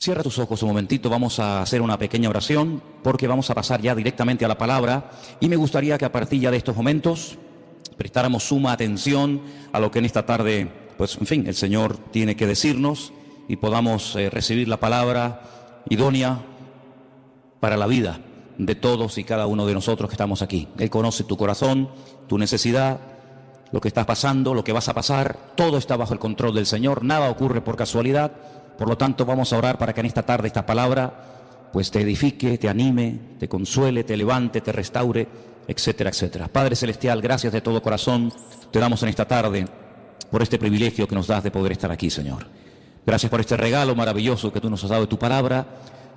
Cierra tus ojos un momentito, vamos a hacer una pequeña oración porque vamos a pasar ya directamente a la palabra y me gustaría que a partir ya de estos momentos prestáramos suma atención a lo que en esta tarde, pues en fin, el Señor tiene que decirnos y podamos recibir la palabra idónea para la vida de todos y cada uno de nosotros que estamos aquí. Él conoce tu corazón, tu necesidad, lo que estás pasando, lo que vas a pasar, todo está bajo el control del Señor, nada ocurre por casualidad. Por lo tanto, vamos a orar para que en esta tarde esta palabra pues te edifique, te anime, te consuele, te levante, te restaure, etcétera, etcétera. Padre Celestial, gracias de todo corazón te damos en esta tarde por este privilegio que nos das de poder estar aquí, Señor. Gracias por este regalo maravilloso que tú nos has dado de tu palabra.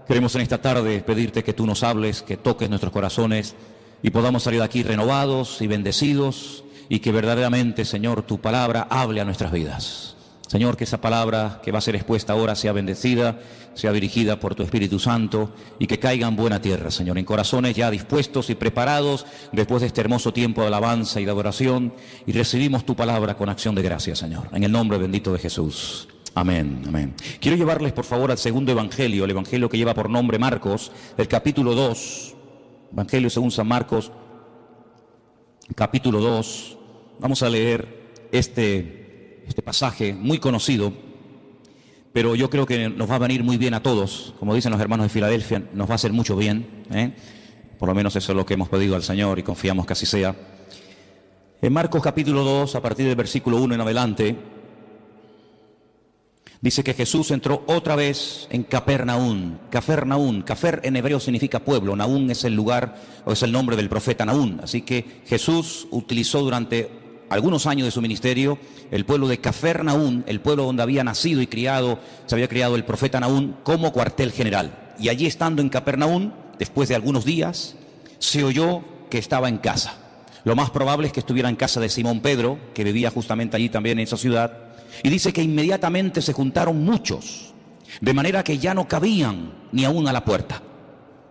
Queremos en esta tarde pedirte que tú nos hables, que toques nuestros corazones y podamos salir de aquí renovados y bendecidos y que verdaderamente, Señor, tu palabra hable a nuestras vidas. Señor, que esa palabra que va a ser expuesta ahora sea bendecida, sea dirigida por tu Espíritu Santo y que caiga en buena tierra, Señor, en corazones ya dispuestos y preparados después de este hermoso tiempo de alabanza y de adoración, y recibimos tu palabra con acción de gracias, Señor, en el nombre bendito de Jesús. Amén, amén. Quiero llevarles por favor al segundo evangelio, el evangelio que lleva por nombre Marcos, el capítulo 2, evangelio según San Marcos, capítulo 2. Vamos a leer este pasaje muy conocido, pero yo creo que nos va a venir muy bien a todos. Como dicen los hermanos de Filadelfia, nos va a hacer mucho bien, por lo menos eso es lo que hemos pedido al Señor y confiamos que así sea. En Marcos capítulo 2, a partir del versículo 1 en adelante, dice que Jesús entró otra vez en Capernaum. Cafer en hebreo significa pueblo, Naún es el lugar o es el nombre del profeta Naún. Así que Jesús utilizó durante algunos años de su ministerio el pueblo de Capernaum, el pueblo donde había nacido y se había criado el profeta Naún, como cuartel general. Y allí estando en Capernaum, después de algunos días, se oyó que estaba en casa. Lo más probable es que estuviera en casa de Simón Pedro, que vivía justamente allí también en esa ciudad. Y dice que inmediatamente se juntaron muchos, de manera que ya no cabían ni aún a la puerta.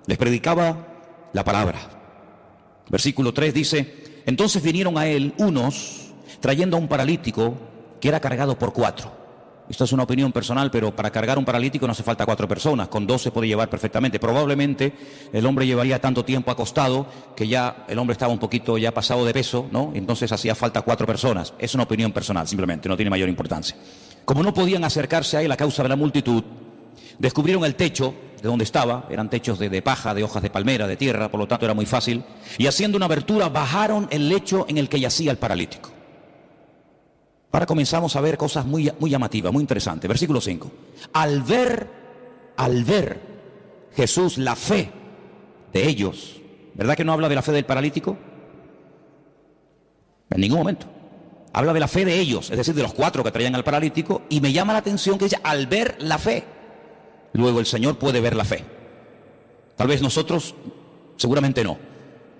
Les predicaba la palabra. Versículo 3 dice: entonces vinieron a él unos trayendo a un paralítico que era cargado por 4. Esto es una opinión personal, pero para cargar un paralítico no hace falta 4 personas, con 2 se puede llevar perfectamente. Probablemente el hombre llevaría tanto tiempo acostado que ya el hombre estaba un poquito ya pasado de peso, ¿no? Entonces hacía falta 4 personas. Es una opinión personal, simplemente, no tiene mayor importancia. Como no podían acercarse a él a causa de la multitud, descubrieron el techo de donde estaba, eran techos de paja, de hojas de palmera, de tierra, por lo tanto era muy fácil, y haciendo una abertura bajaron el lecho en el que yacía el paralítico. Ahora comenzamos a ver cosas muy llamativas, muy interesantes. Versículo 5. Al ver Jesús la fe de ellos, ¿verdad que no habla de la fe del paralítico? En ningún momento. Habla de la fe de ellos, es decir, de los 4 que traían al paralítico, y me llama la atención que dice, al ver la fe. Luego el Señor puede ver la fe. Tal vez nosotros, seguramente no.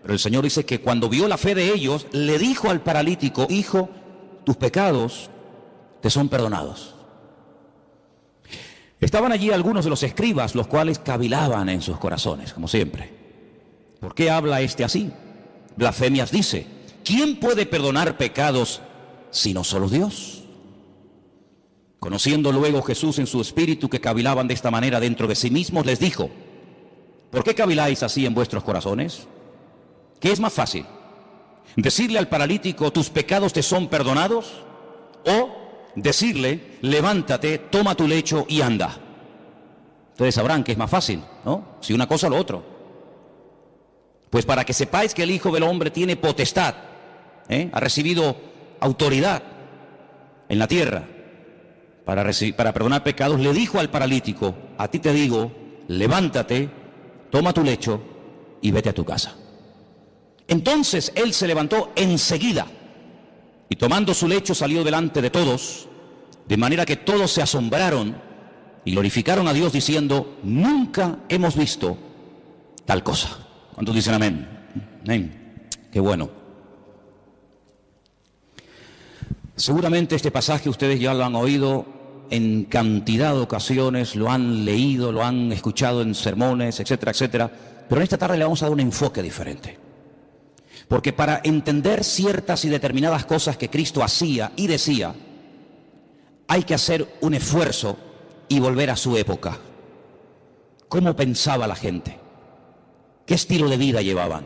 Pero el Señor dice que cuando vio la fe de ellos, le dijo al paralítico: hijo, tus pecados te son perdonados. Estaban allí algunos de los escribas, los cuales cavilaban en sus corazones, como siempre. ¿Por qué habla este así? Blasfemias dice. ¿Quién puede perdonar pecados sino solo Dios? Conociendo luego Jesús en su espíritu que cavilaban de esta manera dentro de sí mismos, les dijo: ¿por qué caviláis así en vuestros corazones? ¿Qué es más fácil? ¿Decirle al paralítico, tus pecados te son perdonados? ¿O decirle, levántate, toma tu lecho y anda? Ustedes sabrán que es más fácil, ¿no? Si una cosa o lo otro. Pues para que sepáis que el Hijo del Hombre tiene potestad, ha recibido autoridad en la tierra para perdonar pecados, le dijo al paralítico: a ti te digo, levántate, toma tu lecho y vete a tu casa. Entonces él se levantó enseguida y tomando su lecho salió delante de todos, de manera que todos se asombraron y glorificaron a Dios diciendo: nunca hemos visto tal cosa. ¿Cuántos dicen amén? Amén. Qué bueno. Seguramente este pasaje ustedes ya lo han oído en cantidad de ocasiones, lo han leído, lo han escuchado en sermones, etcétera, etcétera. Pero en esta tarde le vamos a dar un enfoque diferente. Porque para entender ciertas y determinadas cosas que Cristo hacía y decía, hay que hacer un esfuerzo y volver a su época. cómo pensaba la gente, qué estilo de vida llevaban,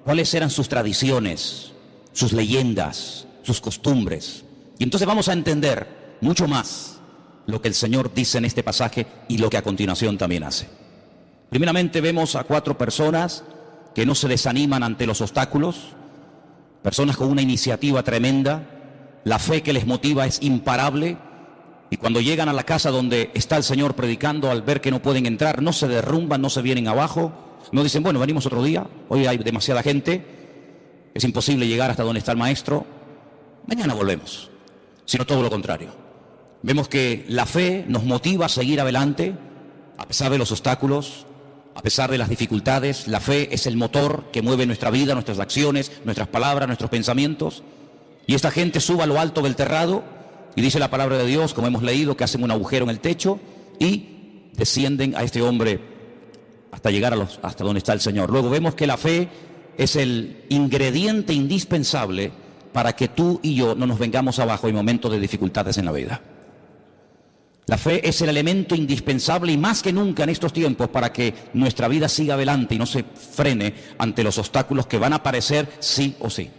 cuáles eran sus tradiciones, sus leyendas, sus costumbres. Y entonces vamos a entender mucho más lo que el Señor dice en este pasaje y lo que a continuación también hace. Primeramente vemos a 4 personas que no se desaniman ante los obstáculos, personas con una iniciativa tremenda, la fe que les motiva es imparable, y cuando llegan a la casa donde está el Señor predicando, al ver que no pueden entrar, no se derrumban, no se vienen abajo, no dicen, bueno, venimos otro día, hoy hay demasiada gente, es imposible llegar hasta donde está el Maestro, mañana volvemos, sino todo lo contrario. Vemos que la fe nos motiva a seguir adelante, a pesar de los obstáculos, a pesar de las dificultades. La fe es el motor que mueve nuestra vida, nuestras acciones, nuestras palabras, nuestros pensamientos. Y esta gente sube a lo alto del terrado y dice la palabra de Dios, como hemos leído, que hacen un agujero en el techo y descienden a este hombre hasta llegar hasta donde está el Señor. Luego vemos que la fe es el ingrediente indispensable para que tú y yo no nos vengamos abajo en momentos de dificultades en la vida. La fe es el elemento indispensable y más que nunca en estos tiempos para que nuestra vida siga adelante y no se frene ante los obstáculos que van a aparecer sí o sí.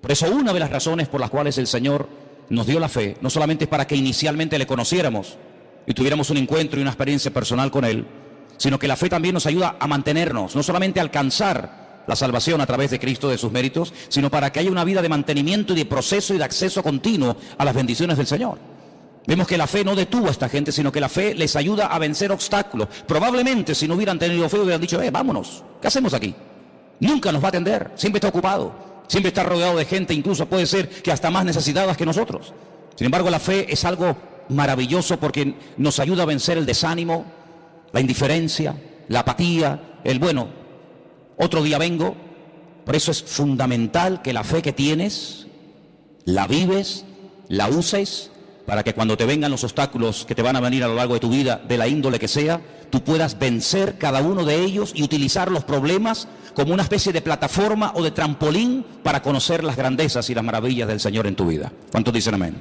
Por eso una de las razones por las cuales el Señor nos dio la fe, no solamente es para que inicialmente le conociéramos y tuviéramos un encuentro y una experiencia personal con Él, sino que la fe también nos ayuda a mantenernos, no solamente a alcanzar la salvación a través de Cristo, de sus méritos, sino para que haya una vida de mantenimiento y de proceso y de acceso continuo a las bendiciones del Señor. Vemos que la fe no detuvo a esta gente, sino que la fe les ayuda a vencer obstáculos. Probablemente si no hubieran tenido fe hubieran dicho, vámonos, ¿qué hacemos aquí? Nunca nos va a atender, siempre está ocupado, siempre está rodeado de gente, incluso puede ser que hasta más necesitadas que nosotros. Sin embargo, la fe es algo maravilloso porque nos ayuda a vencer el desánimo, la indiferencia, la apatía, el bueno, otro día vengo. Por eso es fundamental que la fe que tienes, la vives, la uses, para que cuando te vengan los obstáculos que te van a venir a lo largo de tu vida, de la índole que sea, tú puedas vencer cada uno de ellos y utilizar los problemas como una especie de plataforma o de trampolín para conocer las grandezas y las maravillas del Señor en tu vida. ¿Cuántos dicen amén?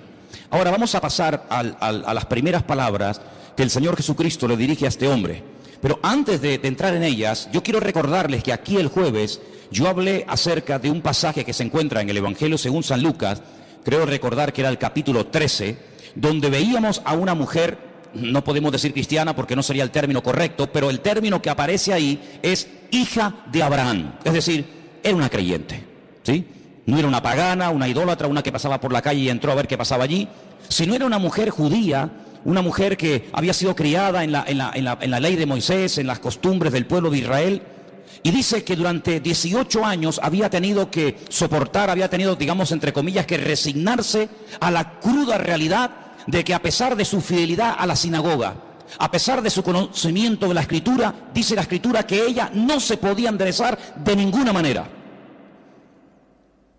Ahora vamos a pasar a las primeras palabras que el Señor Jesucristo le dirige a este hombre. Pero antes de entrar en ellas, yo quiero recordarles que aquí el jueves yo hablé acerca de un pasaje que se encuentra en el Evangelio según San Lucas, creo recordar que era el capítulo 13, donde veíamos a una mujer, no podemos decir cristiana porque no sería el término correcto, pero el término que aparece ahí es hija de Abraham, es decir, era una creyente, ¿sí? No era una pagana, una idólatra, una que pasaba por la calle y entró a ver qué pasaba allí, sino era una mujer judía, una mujer que había sido criada en la ley de Moisés, en las costumbres del pueblo de Israel. Y dice que durante 18 años había tenido que soportar, había tenido, digamos, entre comillas, que resignarse a la cruda realidad de que a pesar de su fidelidad a la sinagoga, a pesar de su conocimiento de la Escritura, dice la Escritura que ella no se podía enderezar de ninguna manera.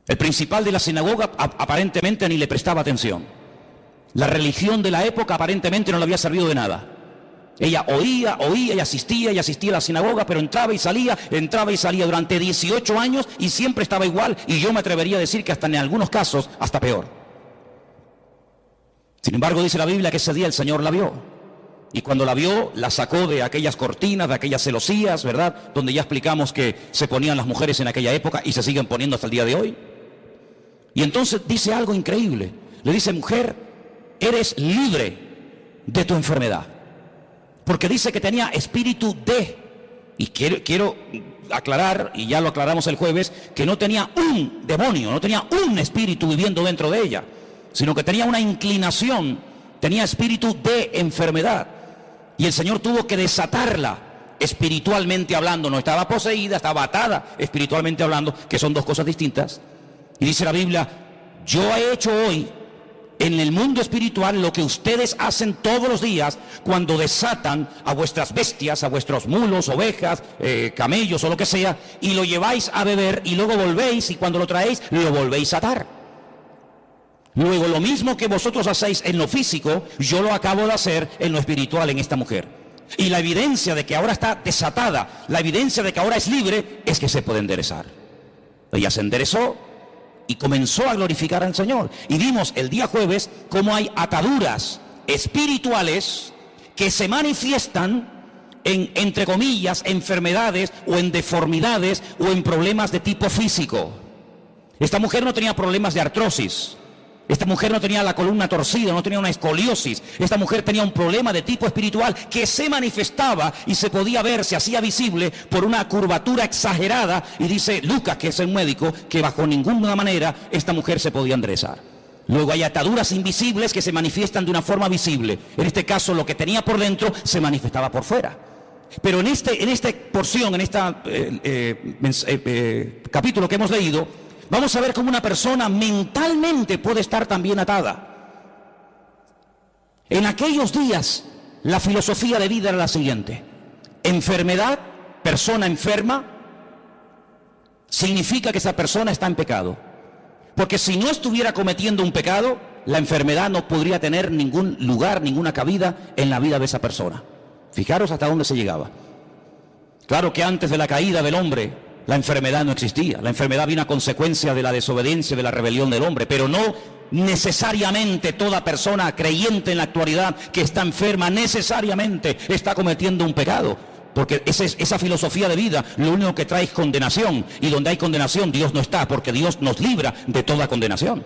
El principal de la sinagoga aparentemente ni le prestaba atención. La religión de la época aparentemente no le había servido de nada. Ella oía y asistía a la sinagoga, pero entraba y salía durante 18 años y siempre estaba igual, y yo me atrevería a decir que hasta en algunos casos, hasta peor. Sin embargo, dice la Biblia que ese día el Señor la vio, y cuando la vio, la sacó de aquellas cortinas, de aquellas celosías, ¿verdad?, donde ya explicamos que se ponían las mujeres en aquella época y se siguen poniendo hasta el día de hoy. Y entonces dice algo increíble, le dice: mujer, eres libre de tu enfermedad. Porque dice que tenía espíritu de, y quiero aclarar, y ya lo aclaramos el jueves, que no tenía un demonio, no tenía un espíritu viviendo dentro de ella, sino que tenía una inclinación, tenía espíritu de enfermedad. Y el Señor tuvo que desatarla espiritualmente hablando, no estaba poseída, estaba atada espiritualmente hablando, que son dos cosas distintas. Y dice la Biblia: yo he hecho hoy en el mundo espiritual lo que ustedes hacen todos los días cuando desatan a vuestras bestias, a vuestros mulos, ovejas, camellos o lo que sea, y lo lleváis a beber y luego volvéis, y cuando lo traéis lo volvéis a atar. Luego lo mismo que vosotros hacéis en lo físico, yo lo acabo de hacer en lo espiritual en esta mujer. Y la evidencia de que ahora está desatada, la evidencia de que ahora es libre, es que se puede enderezar. Ella se enderezó y comenzó a glorificar al Señor. Y vimos el día jueves cómo hay ataduras espirituales que se manifiestan entre comillas, enfermedades o en deformidades o en problemas de tipo físico. Esta mujer no tenía problemas de artrosis. Esta mujer no tenía la columna torcida, no tenía una escoliosis. Esta mujer tenía un problema de tipo espiritual que se manifestaba y se podía ver, se hacía visible por una curvatura exagerada. Y dice Lucas, que es el médico, que bajo ninguna manera esta mujer se podía enderezar. Luego hay ataduras invisibles que se manifiestan de una forma visible. En este caso, lo que tenía por dentro se manifestaba por fuera. Pero en esta porción, en este capítulo que hemos leído, vamos a ver cómo una persona mentalmente puede estar también atada. En aquellos días, la filosofía de vida era la siguiente: enfermedad, persona enferma, significa que esa persona está en pecado. Porque si no estuviera cometiendo un pecado, la enfermedad no podría tener ningún lugar, ninguna cabida en la vida de esa persona. Fijaros hasta dónde se llegaba. Claro que antes de la caída del hombre, la enfermedad no existía. La enfermedad vino a consecuencia de la desobediencia, de la rebelión del hombre. Pero no necesariamente toda persona creyente en la actualidad que está enferma necesariamente está cometiendo un pecado. Porque esa filosofía de vida lo único que trae es condenación. Y donde hay condenación, Dios no está, porque Dios nos libra de toda condenación.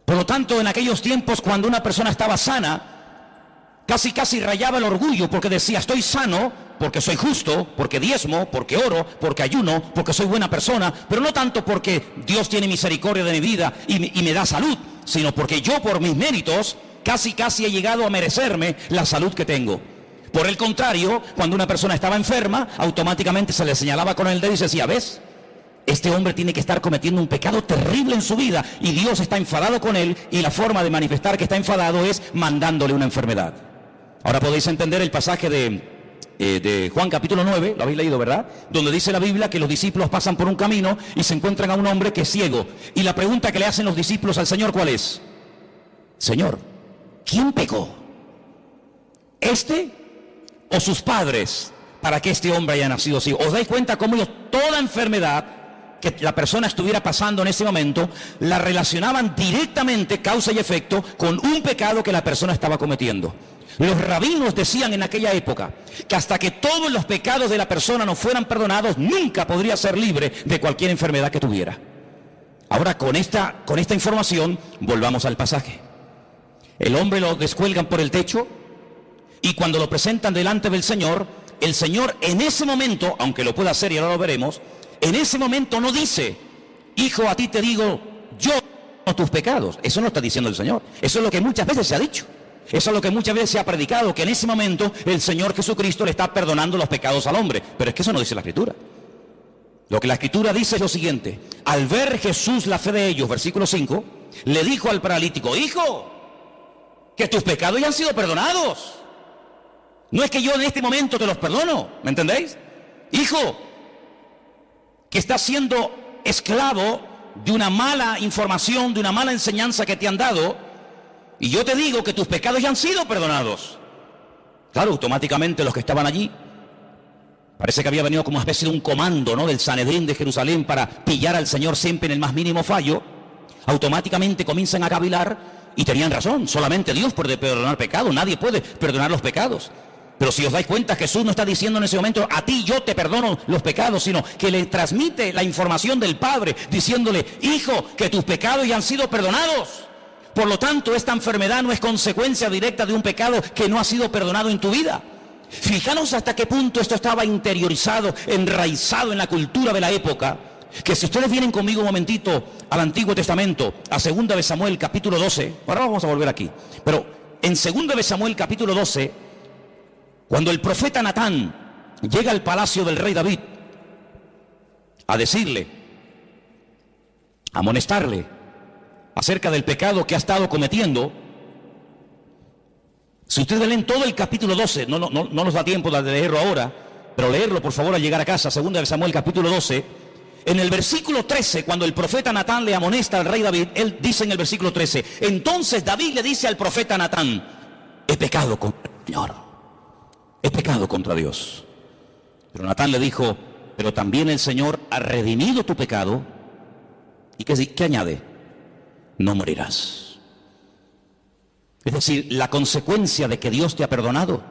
Por lo tanto, en aquellos tiempos, cuando una persona estaba sana, casi rayaba el orgullo, porque decía: estoy sano porque soy justo, porque diezmo, porque oro, porque ayuno, porque soy buena persona, pero no tanto porque Dios tiene misericordia de mi vida y me da salud, sino porque yo por mis méritos casi he llegado a merecerme la salud que tengo. Por el contrario, cuando una persona estaba enferma, automáticamente se le señalaba con el dedo y se decía: ¿ves? Este hombre tiene que estar cometiendo un pecado terrible en su vida y Dios está enfadado con él, y la forma de manifestar que está enfadado es mandándole una enfermedad. Ahora podéis entender el pasaje de Juan capítulo 9, lo habéis leído, ¿verdad? Donde dice la Biblia que los discípulos pasan por un camino y se encuentran a un hombre que es ciego. Y la pregunta que le hacen los discípulos al Señor, ¿cuál es? Señor, ¿quién pecó? ¿Este o sus padres para que este hombre haya nacido así? ¿Os dais cuenta cómo ellos toda enfermedad que la persona estuviera pasando en ese momento la relacionaban directamente, causa y efecto, con un pecado que la persona estaba cometiendo? Los rabinos decían en aquella época que hasta que todos los pecados de la persona no fueran perdonados, nunca podría ser libre de cualquier enfermedad que tuviera. Ahora, con esta información, volvamos al pasaje. El hombre lo descuelgan por el techo y cuando lo presentan delante del Señor, el Señor en ese momento, aunque lo pueda hacer y ahora lo veremos, en ese momento no dice: hijo, a ti te digo yo tus pecados. Eso no está diciendo el Señor. Eso es lo que muchas veces se ha dicho. Eso es lo que muchas veces se ha predicado, que en ese momento el Señor Jesucristo le está perdonando los pecados al hombre. Pero es que eso no dice la Escritura. Lo que la Escritura dice es lo siguiente: al ver Jesús la fe de ellos, versículo 5, le dijo al paralítico: hijo, que tus pecados ya han sido perdonados. No es que yo en este momento te los perdono, ¿me entendéis? Hijo, que estás siendo esclavo de una mala información, de una mala enseñanza que te han dado, y yo te digo que tus pecados ya han sido perdonados. Claro, automáticamente los que estaban allí, parece que había venido como una especie de un comando, ¿no?, del Sanedrín de Jerusalén para pillar al Señor siempre en el más mínimo fallo. Automáticamente comienzan a cavilar y tenían razón. Solamente Dios puede perdonar pecados, nadie puede perdonar los pecados. Pero si os dais cuenta, Jesús no está diciendo en ese momento: a ti yo te perdono los pecados, sino que le transmite la información del Padre diciéndole: hijo, que tus pecados ya han sido perdonados. Por lo tanto, esta enfermedad no es consecuencia directa de un pecado que no ha sido perdonado en tu vida. Fijaros hasta qué punto esto estaba interiorizado, enraizado en la cultura de la época, que si ustedes vienen conmigo un momentito al Antiguo Testamento, a 2 de Samuel capítulo 12, ahora vamos a volver aquí, pero en 2 de Samuel capítulo 12, cuando el profeta Natán llega al palacio del rey David a decirle, a amonestarle acerca del pecado que ha estado cometiendo, si ustedes leen todo el capítulo 12, no nos da tiempo de leerlo ahora, pero leerlo por favor al llegar a casa, 2 de Samuel capítulo 12, en el versículo 13, cuando el profeta Natán le amonesta al rey David, él dice en el versículo 13, entonces David le dice al profeta Natán: he pecado contra el Señor, he pecado contra Dios. Pero Natán le dijo: pero también el Señor ha redimido tu pecado. ¿Y qué añade? No morirás. Es decir, la consecuencia de que Dios te ha perdonado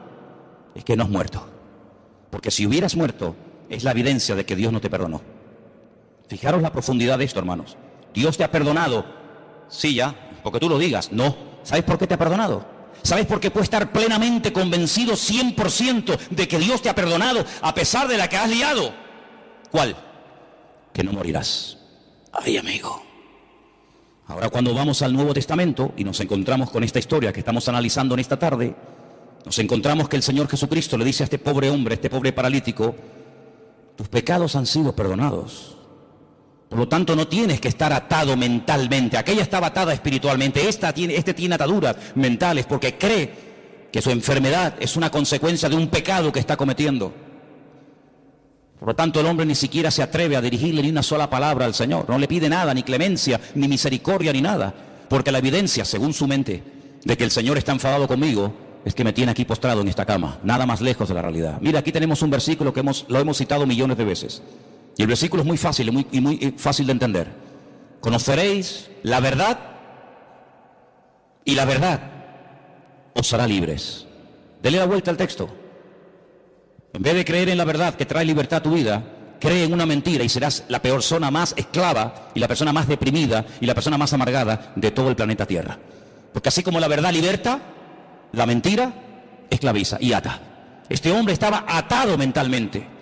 es que no has muerto. Porque si hubieras muerto, es la evidencia de que Dios no te perdonó. Fijaros la profundidad de esto, hermanos. Dios te ha perdonado. Sí, ya, porque tú lo digas. No. ¿Sabes por qué te ha perdonado? ¿Sabes por qué puedes estar plenamente convencido 100% de que Dios te ha perdonado a pesar de la que has liado? ¿Cuál? Que no morirás. Ay, amigo. Ahora cuando vamos al Nuevo Testamento y nos encontramos con esta historia que estamos analizando en esta tarde, nos encontramos que el Señor Jesucristo le dice a este pobre hombre, a este pobre paralítico: tus pecados han sido perdonados. Por lo tanto, no tienes que estar atado mentalmente. Aquella estaba atada espiritualmente. Este tiene ataduras mentales porque cree que su enfermedad es una consecuencia de un pecado que está cometiendo. Por lo tanto, el hombre ni siquiera se atreve a dirigirle ni una sola palabra al Señor. No le pide nada, ni clemencia, ni misericordia, ni nada. Porque la evidencia, según su mente, de que el Señor está enfadado conmigo, es que me tiene aquí postrado en esta cama. Nada más lejos de la realidad. Mira, aquí tenemos un versículo que lo hemos citado millones de veces. Y el versículo es muy fácil y muy fácil de entender. Conoceréis la verdad y la verdad os hará libres. Dele la vuelta al texto. En vez de creer en la verdad que trae libertad a tu vida, cree en una mentira y serás la persona más esclava y la persona más deprimida y la persona más amargada de todo el planeta Tierra. Porque así como la verdad liberta, la mentira esclaviza y ata. Este hombre estaba atado mentalmente.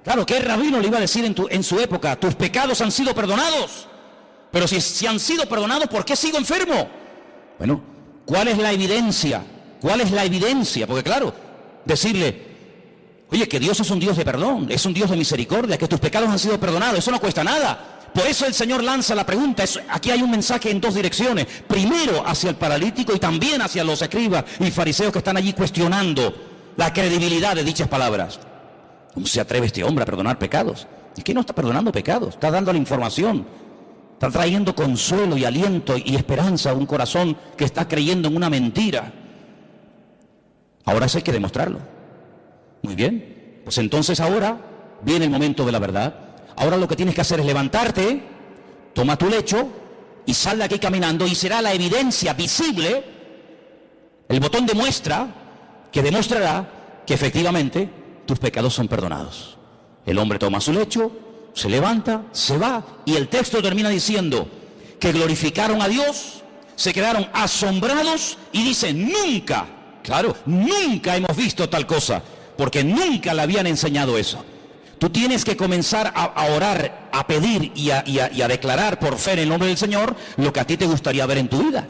Claro, ¿qué rabino le iba a decir en su época? Tus pecados han sido perdonados. Pero si han sido perdonados, ¿por qué sigo enfermo? Bueno, ¿cuál es la evidencia? ¿Cuál es la evidencia? Porque claro, decirle, oye, que Dios es un Dios de perdón, es un Dios de misericordia, que tus pecados han sido perdonados, eso no cuesta nada. Por eso el Señor lanza la pregunta. Aquí hay un mensaje en dos direcciones. Primero hacia el paralítico y también hacia los escribas y fariseos que están allí cuestionando la credibilidad de dichas palabras. ¿Cómo se atreve este hombre a perdonar pecados? Es que no está perdonando pecados, está dando la información. Está trayendo consuelo y aliento y esperanza a un corazón que está creyendo en una mentira. Ahora eso hay que demostrarlo. Muy bien, pues entonces ahora viene el momento de la verdad. Ahora lo que tienes que hacer es levantarte, toma tu lecho y sal de aquí caminando y será la evidencia visible, el botón de muestra que demostrará que efectivamente tus pecados son perdonados. El hombre toma su lecho, se levanta, se va y el texto termina diciendo que glorificaron a Dios, se quedaron asombrados y dicen nunca, claro, nunca hemos visto tal cosa, porque nunca le habían enseñado eso. Tú tienes que comenzar a orar, a pedir y a declarar por fe en el nombre del Señor lo que a ti te gustaría ver en tu vida.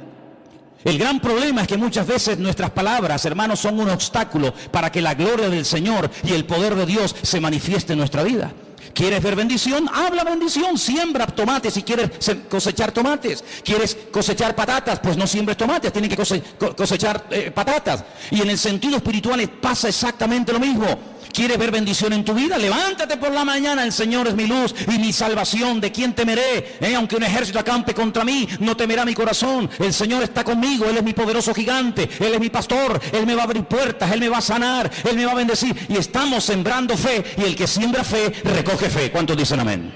El gran problema es que muchas veces nuestras palabras, hermanos, son un obstáculo para que la gloria del Señor y el poder de Dios se manifieste en nuestra vida. ¿Quieres ver bendición? Habla bendición, siembra tomates si quieres cosechar tomates. ¿Quieres cosechar patatas? Pues no siembres tomates, tienes que cosechar patatas. Y en el sentido espiritual pasa exactamente lo mismo. ¿Quieres ver bendición en tu vida? Levántate por la mañana, el Señor es mi luz y mi salvación, ¿de quién temeré? Aunque un ejército acampe contra mí, no temerá mi corazón. El Señor está conmigo, Él es mi poderoso gigante, Él es mi pastor, Él me va a abrir puertas, Él me va a sanar, Él me va a bendecir. Y estamos sembrando fe, y el que siembra fe, recoge fe. ¿Cuántos dicen amén?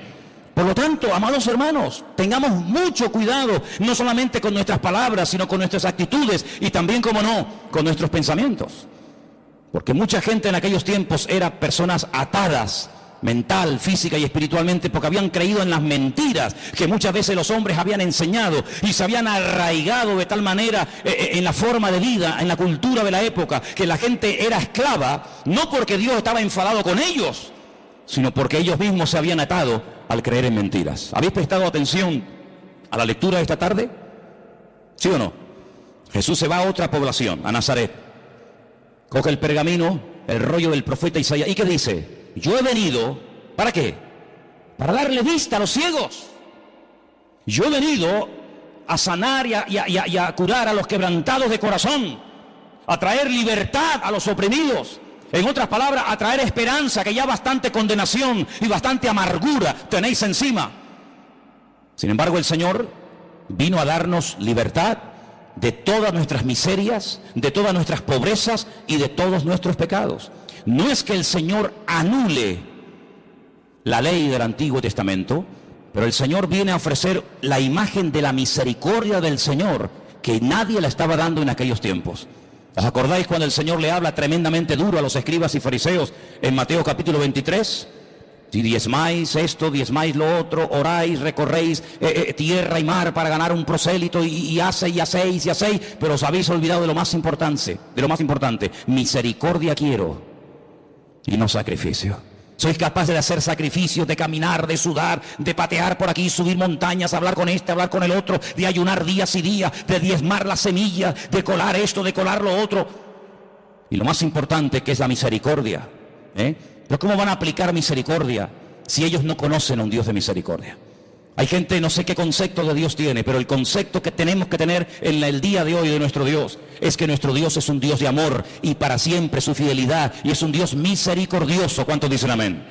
Por lo tanto, amados hermanos, tengamos mucho cuidado, no solamente con nuestras palabras, sino con nuestras actitudes y también, como no, con nuestros pensamientos. Porque mucha gente en aquellos tiempos era personas atadas mental, física y espiritualmente porque habían creído en las mentiras que muchas veces los hombres habían enseñado y se habían arraigado de tal manera en la forma de vida, en la cultura de la época, que la gente era esclava, no porque Dios estaba enfadado con ellos, sino porque ellos mismos se habían atado al creer en mentiras. ¿Habéis prestado atención a la lectura de esta tarde? ¿Sí o no? Jesús se va a otra población, a Nazaret. Coge el pergamino, el rollo del profeta Isaías. ¿Y qué dice? Yo he venido, ¿para qué? Para darle vista a los ciegos. Yo he venido a sanar y a curar a los quebrantados de corazón, a traer libertad a los oprimidos. En otras palabras, a traer esperanza, que ya bastante condenación y bastante amargura tenéis encima. Sin embargo, el Señor vino a darnos libertad de todas nuestras miserias, de todas nuestras pobrezas y de todos nuestros pecados. No es que el Señor anule la ley del Antiguo Testamento, pero el Señor viene a ofrecer la imagen de la misericordia del Señor, que nadie la estaba dando en aquellos tiempos. ¿Os acordáis cuando el Señor le habla tremendamente duro a los escribas y fariseos en Mateo capítulo 23? Si diezmáis esto, diezmáis lo otro, oráis, recorréis tierra y mar para ganar un prosélito y hacéis, pero os habéis olvidado de lo más importante, misericordia quiero y no sacrificio. Sois capaces de hacer sacrificios, de caminar, de sudar, de patear por aquí, subir montañas, hablar con este, hablar con el otro, de ayunar días y días, de diezmar las semillas, de colar esto, de colar lo otro. Y lo más importante que es la misericordia, Pero ¿cómo van a aplicar misericordia si ellos no conocen a un Dios de misericordia? Hay gente, no sé qué concepto de Dios tiene, pero el concepto que tenemos que tener en el día de hoy de nuestro Dios es que nuestro Dios es un Dios de amor y para siempre su fidelidad, y es un Dios misericordioso. ¿Cuántos dicen amén?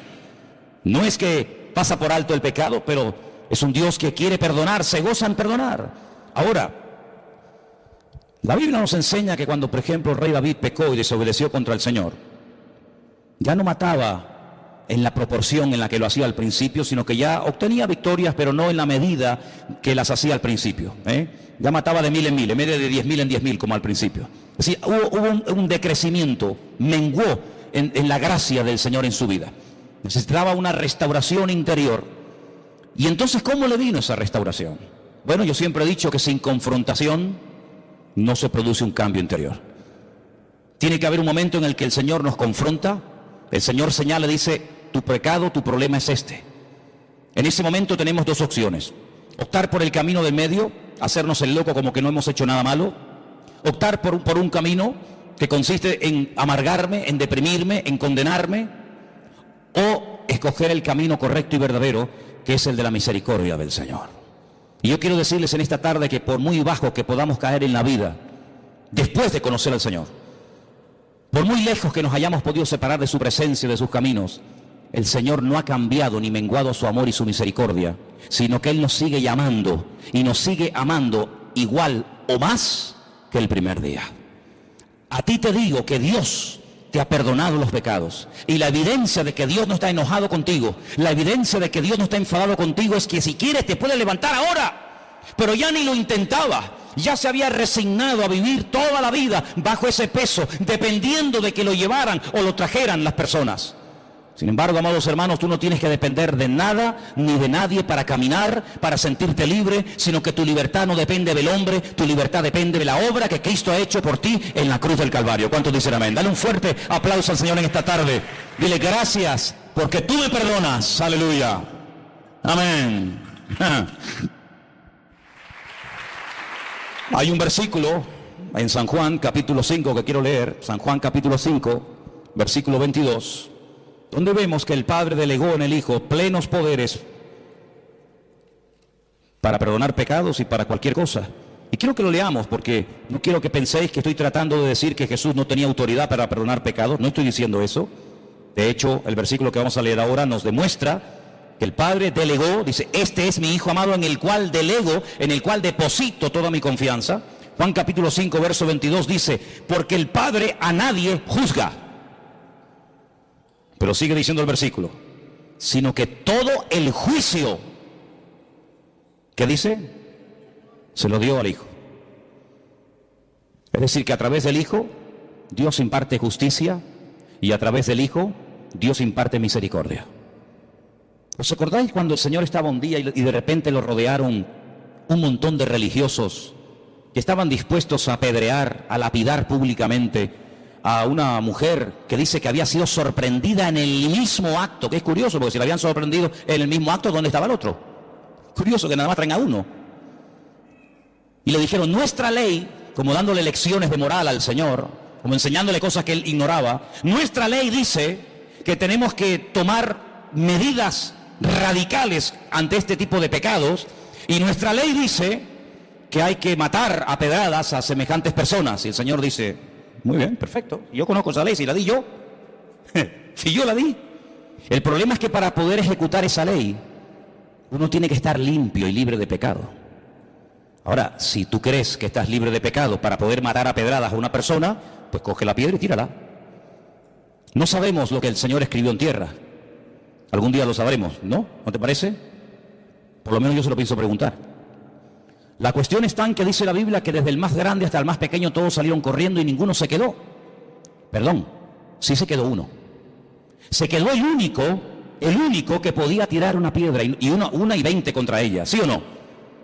No es que pasa por alto el pecado, pero es un Dios que quiere perdonar, se goza en perdonar. Ahora, la Biblia nos enseña que cuando, por ejemplo, el rey David pecó y desobedeció contra el Señor, ya no mataba en la proporción en la que lo hacía al principio, sino que ya obtenía victorias, pero no en la medida que las hacía al principio. Ya mataba de 1000 en 1000, en vez de 10.000 en 10.000 como al principio. Es decir, hubo un decrecimiento, menguó en la gracia del Señor en su vida. Necesitaba una restauración interior. Y entonces, ¿cómo le vino esa restauración? Bueno, yo siempre he dicho que sin confrontación no se produce un cambio interior. Tiene que haber un momento en el que el Señor nos confronta. El Señor señala y dice: tu pecado, tu problema es este. En ese momento tenemos dos opciones: optar por el camino del medio, hacernos el loco como que no hemos hecho nada malo; optar por un camino que consiste en amargarme, en deprimirme, en condenarme; o escoger el camino correcto y verdadero, que es el de la misericordia del Señor. Y yo quiero decirles en esta tarde que por muy bajo que podamos caer en la vida, después de conocer al Señor, por muy lejos que nos hayamos podido separar de su presencia y de sus caminos, el Señor no ha cambiado ni menguado su amor y su misericordia, sino que Él nos sigue llamando y nos sigue amando igual o más que el primer día. A ti te digo que Dios te ha perdonado los pecados, y la evidencia de que Dios no está enojado contigo, la evidencia de que Dios no está enfadado contigo, es que si quieres te puede levantar ahora, pero ya ni lo intentaba. Ya se había resignado a vivir toda la vida bajo ese peso, dependiendo de que lo llevaran o lo trajeran las personas. Sin embargo, amados hermanos, tú no tienes que depender de nada ni de nadie para caminar, para sentirte libre, sino que tu libertad no depende del hombre, tu libertad depende de la obra que Cristo ha hecho por ti en la cruz del Calvario. ¿Cuántos dicen amén? Dale un fuerte aplauso al Señor en esta tarde. Dile: gracias porque tú me perdonas. Aleluya. Amén. Hay un versículo en San Juan capítulo 5 que quiero leer, San Juan capítulo 5, versículo 22, donde vemos que el Padre delegó en el Hijo plenos poderes para perdonar pecados y para cualquier cosa. Y quiero que lo leamos, porque no quiero que penséis que estoy tratando de decir que Jesús no tenía autoridad para perdonar pecados. No estoy diciendo eso. De hecho, el versículo que vamos a leer ahora nos demuestra que el Padre delegó, dice: este es mi Hijo amado en el cual delego, en el cual deposito toda mi confianza. Juan capítulo 5, verso 22 dice: porque el Padre a nadie juzga. Pero sigue diciendo el versículo: sino que todo el juicio, ¿qué dice? Se lo dio al Hijo. Es decir, que a través del Hijo Dios imparte justicia, y a través del Hijo Dios imparte misericordia. ¿Os acordáis cuando el Señor estaba un día y de repente lo rodearon un montón de religiosos que estaban dispuestos a apedrear, a lapidar públicamente a una mujer que dice que había sido sorprendida en el mismo acto? Que es curioso, porque si la habían sorprendido en el mismo acto, ¿dónde estaba el otro? Curioso que nada más traen a uno. Y le dijeron: nuestra ley, como dándole lecciones de moral al Señor, como enseñándole cosas que él ignoraba, nuestra ley dice que tenemos que tomar medidas radicales ante este tipo de pecados, y nuestra ley dice que hay que matar a pedradas a semejantes personas. Y el Señor dice: muy bien, perfecto, yo conozco esa ley, si la di yo, si yo la di. El problema es que para poder ejecutar esa ley uno tiene que estar limpio y libre de pecado. Ahora, si tú crees que estás libre de pecado para poder matar a pedradas a una persona, pues coge la piedra y tírala. No sabemos lo que el Señor escribió en tierra. Algún día lo sabremos, ¿no? ¿No te parece? Por lo menos yo se lo pienso preguntar. La cuestión está en que dice la Biblia que desde el más grande hasta el más pequeño todos salieron corriendo y ninguno se quedó. Perdón, sí se quedó uno. Se quedó el único que podía tirar una piedra y una y 20 contra ella, ¿sí o no?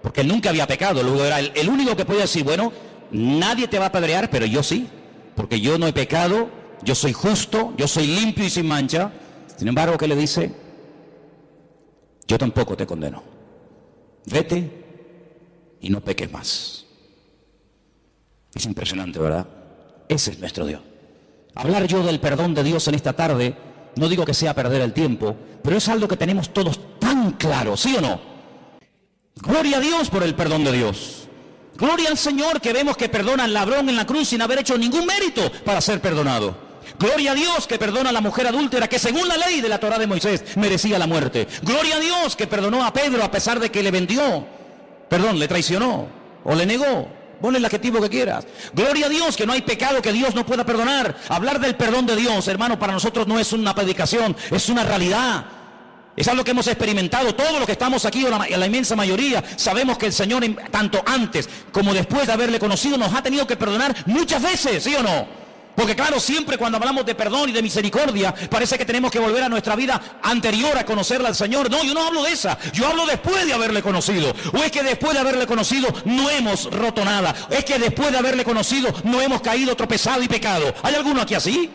Porque él nunca había pecado, luego era el único que podía decir, bueno, nadie te va a apedrear, pero yo sí, porque yo no he pecado, yo soy justo, yo soy limpio y sin mancha. Sin embargo, ¿qué le dice? Yo tampoco te condeno. Vete y no peques más. Es impresionante, ¿verdad? Ese es nuestro Dios. Hablar yo del perdón de Dios en esta tarde, no digo que sea perder el tiempo, pero es algo que tenemos todos tan claro, ¿sí o no? Gloria a Dios por el perdón de Dios. Gloria al Señor que vemos que perdona al ladrón en la cruz sin haber hecho ningún mérito para ser perdonado. Gloria a Dios que perdona a la mujer adúltera que según la ley de la Torá de Moisés merecía la muerte. Gloria a Dios que perdonó a Pedro a pesar de que le traicionó o le negó. Ponle el adjetivo que quieras. Gloria a Dios que no hay pecado que Dios no pueda perdonar. Hablar del perdón de Dios, hermano, para nosotros no es una predicación, es una realidad. Es algo que hemos experimentado. Todos los que estamos aquí, la inmensa mayoría, sabemos que el Señor, tanto antes como después de haberle conocido, nos ha tenido que perdonar muchas veces, ¿sí o no? Porque claro, siempre cuando hablamos de perdón y de misericordia, parece que tenemos que volver a nuestra vida anterior a conocerla al Señor. No, yo no hablo de esa, yo hablo después de haberle conocido. O es que después de haberle conocido no hemos roto nada. Es que después de haberle conocido no hemos caído, tropezado y pecado. ¿Hay alguno aquí así?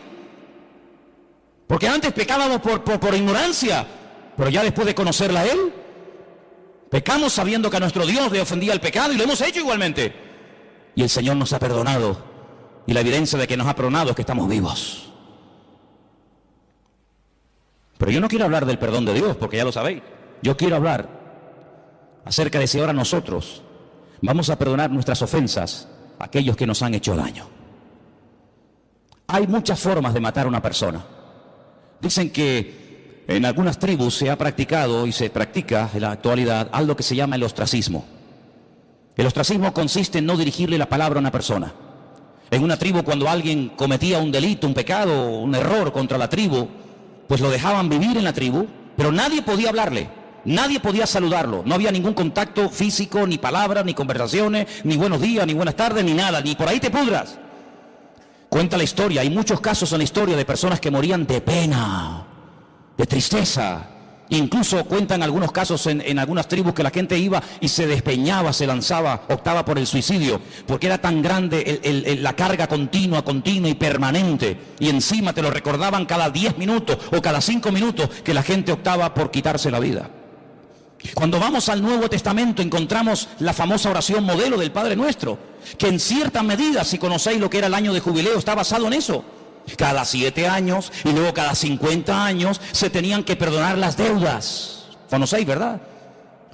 Porque antes pecábamos por ignorancia, pero ya después de conocerla a Él, pecamos sabiendo que a nuestro Dios le ofendía el pecado y lo hemos hecho igualmente. Y el Señor nos ha perdonado. Y la evidencia de que nos ha perdonado es que estamos vivos. Pero yo no quiero hablar del perdón de Dios, porque ya lo sabéis. Yo quiero hablar acerca de si ahora nosotros vamos a perdonar nuestras ofensas a aquellos que nos han hecho daño. Hay muchas formas de matar a una persona. Dicen que en algunas tribus se ha practicado y se practica en la actualidad algo que se llama el ostracismo. El ostracismo consiste en no dirigirle la palabra a una persona. En una tribu, cuando alguien cometía un delito, un pecado, un error contra la tribu, pues lo dejaban vivir en la tribu, pero nadie podía hablarle, nadie podía saludarlo, no había ningún contacto físico, ni palabras, ni conversaciones, ni buenos días, ni buenas tardes, ni nada, ni por ahí te pudras. Cuenta la historia, hay muchos casos en la historia de personas que morían de pena, de tristeza. Incluso cuentan algunos casos en algunas tribus que la gente iba y se despeñaba, se lanzaba, optaba por el suicidio, porque era tan grande la carga continua y permanente, y encima te lo recordaban cada 10 minutos o cada 5 minutos que la gente optaba por quitarse la vida. Cuando vamos al Nuevo Testamento encontramos la famosa oración modelo del Padre Nuestro, que en cierta medida, si conocéis lo que era el año de jubileo, está basado en eso. Cada 7 años y luego cada 50 años se tenían que perdonar las deudas. Conocéis, ¿verdad?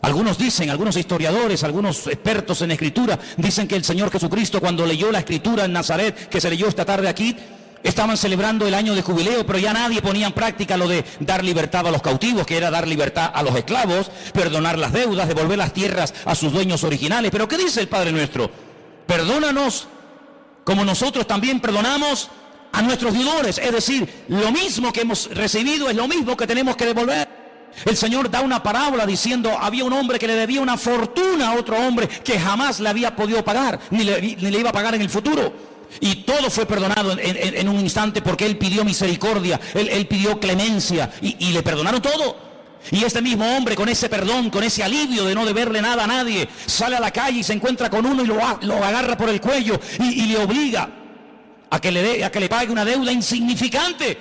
Algunos dicen, algunos historiadores, algunos expertos en escritura, dicen que el Señor Jesucristo, cuando leyó la escritura en Nazaret, que se leyó esta tarde aquí, estaban celebrando el año de jubileo, pero ya nadie ponía en práctica lo de dar libertad a los cautivos, que era dar libertad a los esclavos, perdonar las deudas, devolver las tierras a sus dueños originales. Pero ¿qué dice el Padre Nuestro? Perdónanos como nosotros también perdonamos a nuestros deudores, es decir, lo mismo que hemos recibido es lo mismo que tenemos que devolver. El Señor da una parábola diciendo, había un hombre que le debía una fortuna a otro hombre que jamás le había podido pagar, ni le iba a pagar en el futuro. Y todo fue perdonado en un instante porque él pidió misericordia, él pidió clemencia y le perdonaron todo. Y este mismo hombre, con ese perdón, con ese alivio de no deberle nada a nadie, sale a la calle y se encuentra con uno y lo agarra por el cuello y le obliga a que le pague una deuda insignificante.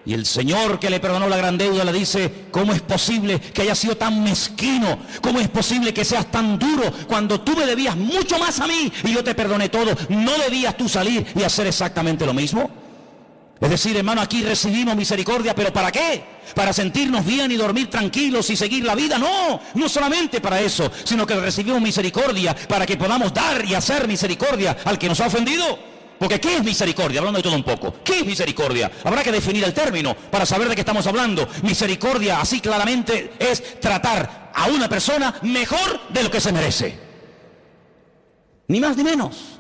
Y el Señor, que le perdonó la gran deuda, le dice, ¿cómo es posible que hayas sido tan mezquino? ¿Cómo es posible que seas tan duro cuando tú me debías mucho más a mí y yo te perdoné todo? ¿No debías tú salir y hacer exactamente lo mismo? Es decir, hermano, aquí recibimos misericordia, ¿pero para qué? ¿Para sentirnos bien y dormir tranquilos y seguir la vida? No, no solamente para eso, sino que recibimos misericordia para que podamos dar y hacer misericordia al que nos ha ofendido. Porque ¿qué es misericordia? Hablando de todo un poco. ¿Qué es misericordia? Habrá que definir el término para saber de qué estamos hablando. Misericordia, así claramente, es tratar a una persona mejor de lo que se merece. Ni más ni menos.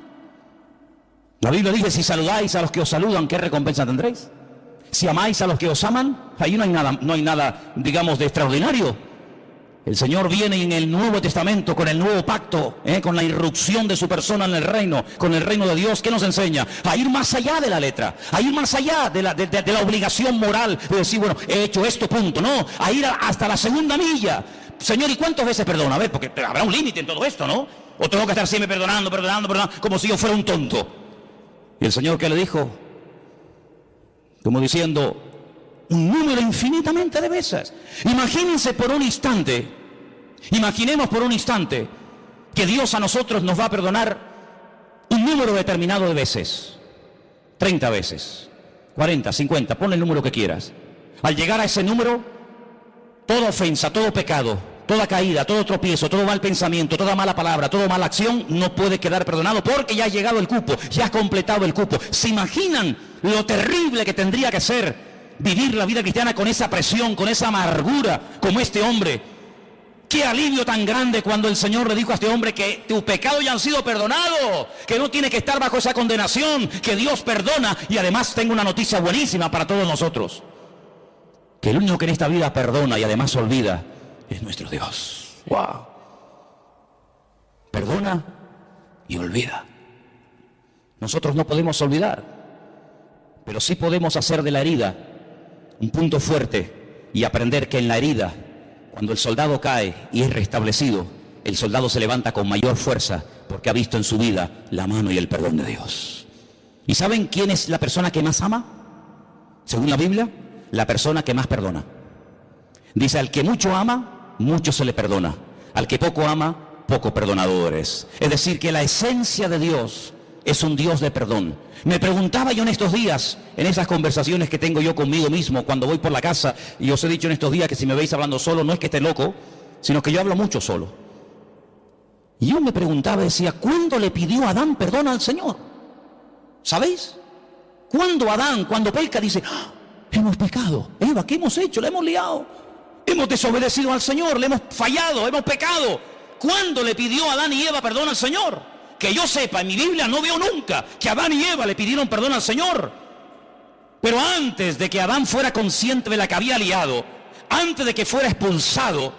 La Biblia dice, si saludáis a los que os saludan, ¿qué recompensa tendréis? Si amáis a los que os aman, ahí no hay nada, digamos, de extraordinario. El Señor viene en el Nuevo Testamento con el nuevo pacto, con la irrupción de su persona en el reino, con el reino de Dios. ¿Qué nos enseña? A ir más allá de la letra, a ir más allá de la obligación moral de decir, bueno, he hecho esto, punto. No, a ir hasta la segunda milla. Señor, ¿y cuántas veces perdona? A ver, porque habrá un límite en todo esto, ¿no? O tengo que estar siempre perdonando, como si yo fuera un tonto. Y el Señor, ¿qué le dijo? Como diciendo, un número infinitamente de veces. Imaginemos por un instante que Dios a nosotros nos va a perdonar un número determinado de veces. 30 veces, 40, 50, ponle el número que quieras. Al llegar a ese número, toda ofensa, todo pecado, toda caída, todo tropiezo, todo mal pensamiento, toda mala palabra, toda mala acción no puede quedar perdonado porque ya ha llegado el cupo, ya ha completado el cupo. ¿Se imaginan lo terrible que tendría que ser vivir la vida cristiana con esa presión, con esa amargura, como este hombre? Qué alivio tan grande cuando el Señor le dijo a este hombre que tus pecados ya han sido perdonados, que no tiene que estar bajo esa condenación, que Dios perdona. Y además tengo una noticia buenísima para todos nosotros, que el único que en esta vida perdona y además olvida es nuestro Dios. ¡Wow! Perdona y olvida. Nosotros no podemos olvidar, pero sí podemos hacer de la herida un punto fuerte y aprender que en la herida, cuando el soldado cae y es restablecido, el soldado se levanta con mayor fuerza porque ha visto en su vida la mano y el perdón de Dios. ¿Y saben quién es la persona que más ama? Según la Biblia, la persona que más perdona. Dice, al que mucho ama, mucho se le perdona. Al que poco ama, poco perdonador es. Es decir, que la esencia de Dios es un Dios de perdón. Me preguntaba yo en estos días, en esas conversaciones que tengo yo conmigo mismo cuando voy por la casa, y os he dicho en estos días que si me veis hablando solo, no es que esté loco, sino que yo hablo mucho solo. Y yo me preguntaba, decía, ¿cuándo le pidió Adán perdón al Señor? ¿Sabéis? ¿Cuándo Adán, cuando peca, dice, ¡ah! Hemos pecado? Eva, ¿qué hemos hecho? La hemos liado. Hemos desobedecido al Señor, le hemos fallado, hemos pecado. ¿Cuándo le pidió Adán y Eva perdón al Señor? Que yo sepa, en mi Biblia no veo nunca que Adán y Eva le pidieron perdón al Señor. Pero antes de que Adán fuera consciente de la que había liado, antes de que fuera expulsado,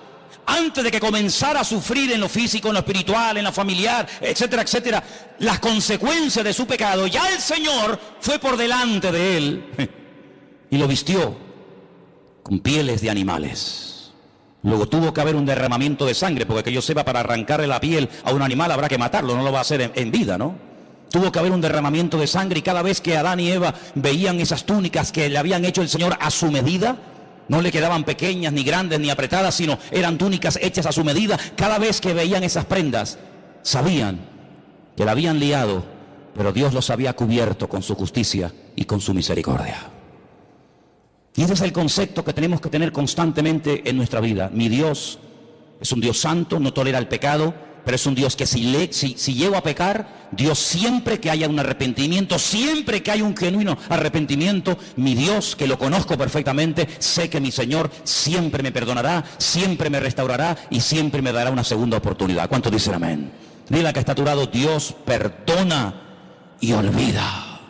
antes de que comenzara a sufrir en lo físico, en lo espiritual, en lo familiar, etcétera, etcétera, las consecuencias de su pecado, ya el Señor fue por delante de él y lo vistió con pieles de animales. Luego tuvo que haber un derramamiento de sangre, porque que yo sepa, para arrancarle la piel a un animal habrá que matarlo, no lo va a hacer en vida, ¿no? Tuvo que haber un derramamiento de sangre, y cada vez que Adán y Eva veían esas túnicas que le habían hecho el Señor a su medida, no le quedaban pequeñas, ni grandes, ni apretadas, sino eran túnicas hechas a su medida. Cada vez que veían esas prendas, sabían que la habían liado, pero Dios los había cubierto con su justicia y con su misericordia. Y ese es el concepto que tenemos que tener constantemente en nuestra vida. Mi Dios es un Dios santo, no tolera el pecado, pero es un Dios que si llego a pecar, Dios, siempre que haya un arrepentimiento, siempre que haya un genuino arrepentimiento, mi Dios, que lo conozco perfectamente, sé que mi Señor siempre me perdonará, siempre me restaurará y siempre me dará una segunda oportunidad. ¿Cuántos dicen amén? Dile que está a tu lado, Dios perdona y olvida.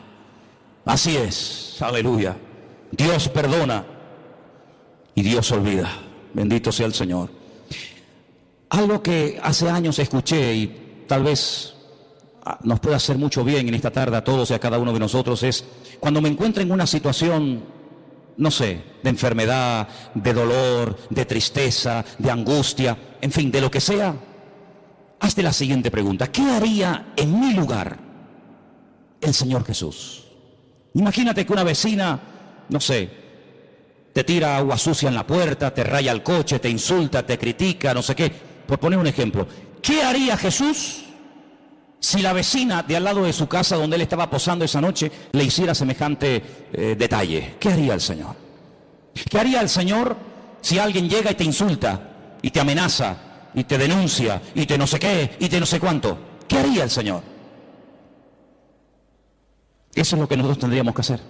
Así es, aleluya. Dios perdona y Dios olvida. Bendito sea el Señor. Algo que hace años escuché y tal vez nos puede hacer mucho bien en esta tarde a todos y a cada uno de nosotros es, cuando me encuentro en una situación, no sé, de enfermedad, de dolor, de tristeza, de angustia, en fin, de lo que sea, hazte la siguiente pregunta: ¿qué haría en mi lugar el Señor Jesús? Imagínate que una vecina, no sé, te tira agua sucia en la puerta, te raya el coche, te insulta, te critica, no sé qué. Por poner un ejemplo, ¿qué haría Jesús si la vecina de al lado de su casa donde él estaba posando esa noche le hiciera semejante detalle? ¿Qué haría el Señor? ¿Qué haría el Señor si alguien llega y te insulta, y te amenaza, y te denuncia, y te no sé qué, y te no sé cuánto? ¿Qué haría el Señor? Eso es lo que nosotros tendríamos que hacer.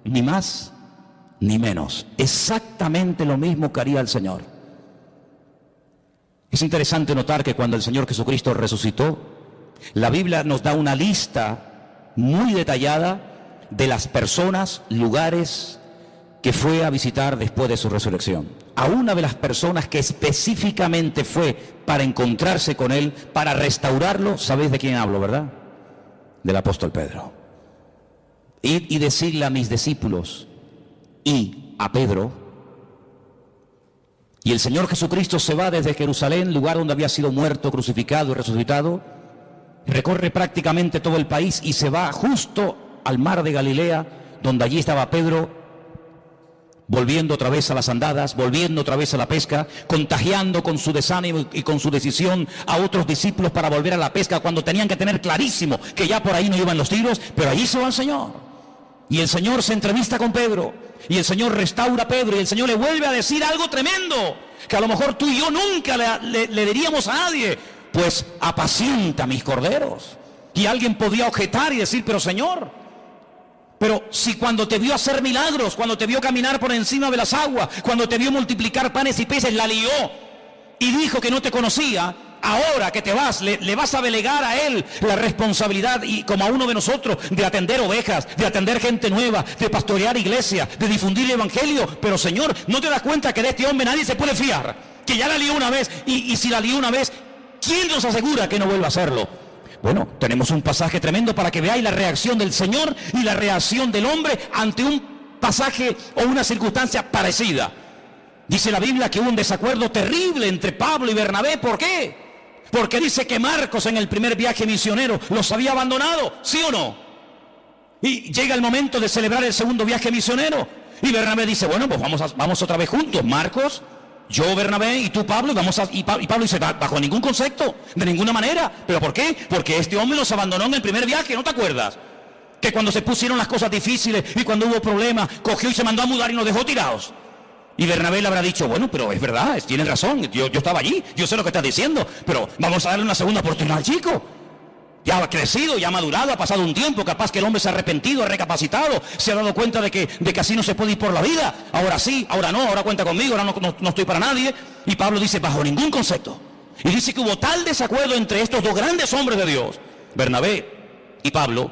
Ni más ni menos. Exactamente lo mismo que haría el Señor. Es interesante notar que cuando el Señor Jesucristo resucitó, la Biblia nos da una lista muy detallada de las personas, lugares que fue a visitar después de su resurrección. A una de las personas que específicamente fue para encontrarse con él, para restaurarlo. ¿Sabéis de quién hablo, verdad? Del apóstol Pedro. Ir y decirle a mis discípulos y a Pedro. Y el Señor Jesucristo se va desde Jerusalén, lugar donde había sido muerto, crucificado y resucitado. Recorre prácticamente todo el país y se va justo al mar de Galilea, donde allí estaba Pedro, volviendo otra vez a las andadas, volviendo otra vez a la pesca, contagiando con su desánimo y con su decisión a otros discípulos para volver a la pesca, cuando tenían que tener clarísimo que ya por ahí no iban los tiros, pero allí se va el Señor. Y el Señor se entrevista con Pedro, y el Señor restaura a Pedro, y el Señor le vuelve a decir algo tremendo, que a lo mejor tú y yo nunca le diríamos a nadie: pues apacienta mis corderos. Y alguien podía objetar y decir: pero Señor, pero si cuando te vio hacer milagros, cuando te vio caminar por encima de las aguas, cuando te vio multiplicar panes y peces, la lió y dijo que no te conocía, ahora que te vas, le vas a delegar a él la responsabilidad, y como a uno de nosotros, de atender ovejas, de atender gente nueva, de pastorear iglesia, de difundir el evangelio. Pero Señor, ¿no te das cuenta que de este hombre nadie se puede fiar? Que ya la lió una vez, y si la lió una vez, ¿quién nos asegura que no vuelva a hacerlo? Bueno, tenemos un pasaje tremendo para que veáis la reacción del Señor y la reacción del hombre ante un pasaje o una circunstancia parecida. Dice la Biblia que hubo un desacuerdo terrible entre Pablo y Bernabé. ¿Por qué? Porque dice que Marcos en el primer viaje misionero los había abandonado, ¿sí o no? Y llega el momento de celebrar el segundo viaje misionero y Bernabé dice: bueno, pues vamos otra vez juntos, Marcos, yo, Bernabé, y tú, Pablo, y Pablo dice: bajo ningún concepto, de ninguna manera. ¿Pero por qué? Porque este hombre los abandonó en el primer viaje, ¿no te acuerdas? Que cuando se pusieron las cosas difíciles y cuando hubo problemas, cogió y se mandó a mudar y nos dejó tirados. Y Bernabé le habrá dicho: bueno, pero es verdad, tienes razón, yo estaba allí, yo sé lo que estás diciendo, pero vamos a darle una segunda oportunidad al chico. Ya ha crecido, ya ha madurado, ha pasado un tiempo, capaz que el hombre se ha arrepentido, ha recapacitado, se ha dado cuenta de que así no se puede ir por la vida. Ahora sí, ahora no, ahora cuenta conmigo, ahora no estoy para nadie. Y Pablo dice: bajo ningún concepto. Y dice que hubo tal desacuerdo entre estos dos grandes hombres de Dios, Bernabé y Pablo,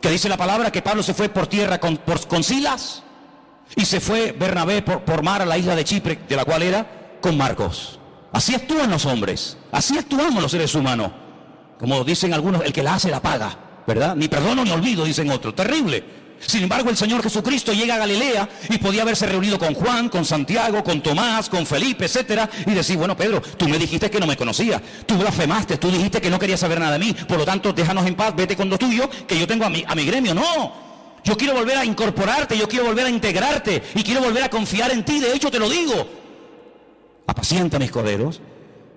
que dice la palabra que Pablo se fue por tierra con Silas, y se fue Bernabé por mar a la isla de Chipre, de la cual era, con Marcos. Así actúan los hombres, así actuamos los seres humanos. Como dicen algunos, el que la hace la paga, ¿verdad? Ni perdono ni olvido, dicen otros. Terrible. Sin embargo, el Señor Jesucristo llega a Galilea y podía haberse reunido con Juan, con Santiago, con Tomás, con Felipe, etcétera, y decir: bueno, Pedro, tú me dijiste que no me conocías, tú blasfemaste, tú dijiste que no querías saber nada de mí, por lo tanto, déjanos en paz, vete con lo tuyo, que yo tengo a mi gremio. No, yo quiero volver a incorporarte, yo quiero volver a integrarte y quiero volver a confiar en ti. De hecho, te lo digo: apacienta mis corderos,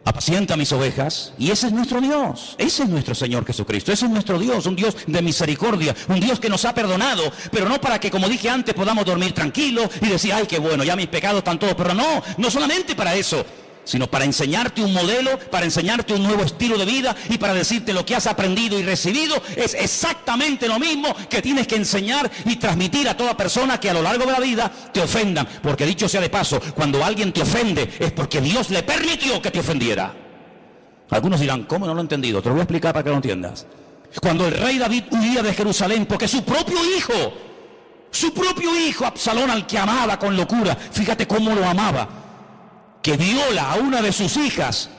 apacienta mis ovejas. Y ese es nuestro Dios, ese es nuestro Señor Jesucristo, ese es nuestro Dios, un Dios de misericordia, un Dios que nos ha perdonado, pero no para que, como dije antes, podamos dormir tranquilos y decir: ay, qué bueno, ya mis pecados están todos. Pero no solamente para eso, sino para enseñarte un modelo, para enseñarte un nuevo estilo de vida y para decirte: lo que has aprendido y recibido es exactamente lo mismo que tienes que enseñar y transmitir a toda persona que a lo largo de la vida te ofendan. Porque dicho sea de paso, cuando alguien te ofende es porque Dios le permitió que te ofendiera. Algunos dirán: ¿cómo? No lo he entendido. Te lo voy a explicar para que lo entiendas. Cuando el rey David huía de Jerusalén porque su propio hijo Absalón, al que amaba con locura, fíjate cómo lo amaba, que viola a una de sus hijas.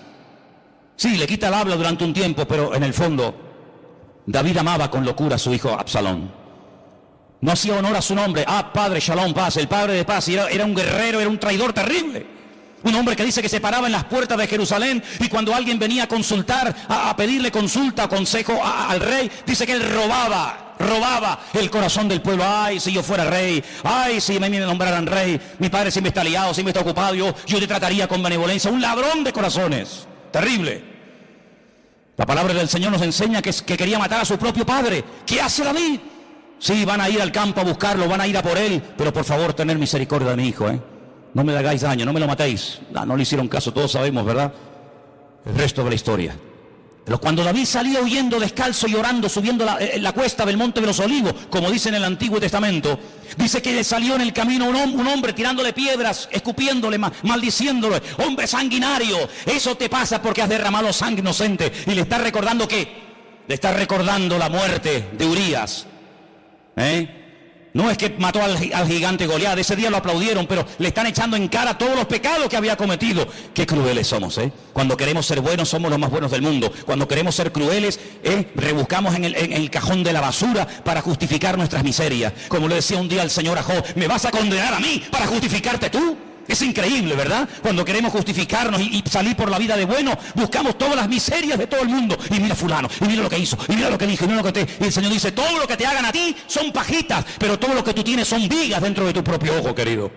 Sí, le quita el habla durante un tiempo, pero en el fondo David amaba con locura a su hijo Absalón. No hacía honor a su nombre. Padre Shalom, paz, el padre de paz. Y era un guerrero, era un traidor terrible. Un hombre que dice que se paraba en las puertas de Jerusalén y cuando alguien venía a consultar, a pedirle consulta, consejo al rey, dice que él robaba el corazón del pueblo. Ay, si yo fuera rey, ay, si me nombraran rey, mi padre siempre está liado, siempre está ocupado, yo te trataría con benevolencia. Un ladrón de corazones, terrible. La palabra del Señor nos enseña que quería matar a su propio padre. ¿Qué hace David? Sí, van a ir al campo a buscarlo, van a ir a por él, pero por favor, tener misericordia de mi hijo, no me le hagáis daño, no me lo matéis. No le hicieron caso, todos sabemos, ¿verdad? El resto de la historia. Pero cuando David salía huyendo descalzo y llorando, subiendo la cuesta del Monte de los Olivos, como dice en el Antiguo Testamento, dice que le salió en el camino un hombre tirándole piedras, escupiéndole, maldiciéndole: hombre sanguinario, eso te pasa porque has derramado sangre inocente. Y le está recordando ¿qué? Le está recordando la muerte de Urías, No es que mató al gigante Goliat, ese día lo aplaudieron, pero le están echando en cara todos los pecados que había cometido. Qué crueles somos, ¿eh? Cuando queremos ser buenos, somos los más buenos del mundo. Cuando queremos ser crueles, rebuscamos en el cajón de la basura para justificar nuestras miserias. Como le decía un día el Señor a Job, ¿me vas a condenar a mí para justificarte tú? Es increíble, ¿verdad? Cuando queremos justificarnos y salir por la vida de bueno, buscamos todas las miserias de todo el mundo. Y mira fulano, y mira lo que hizo, y mira lo que dijo, y mira lo que y el Señor dice, todo lo que te hagan a ti son pajitas, pero todo lo que tú tienes son vigas dentro de tu propio ojo, querido.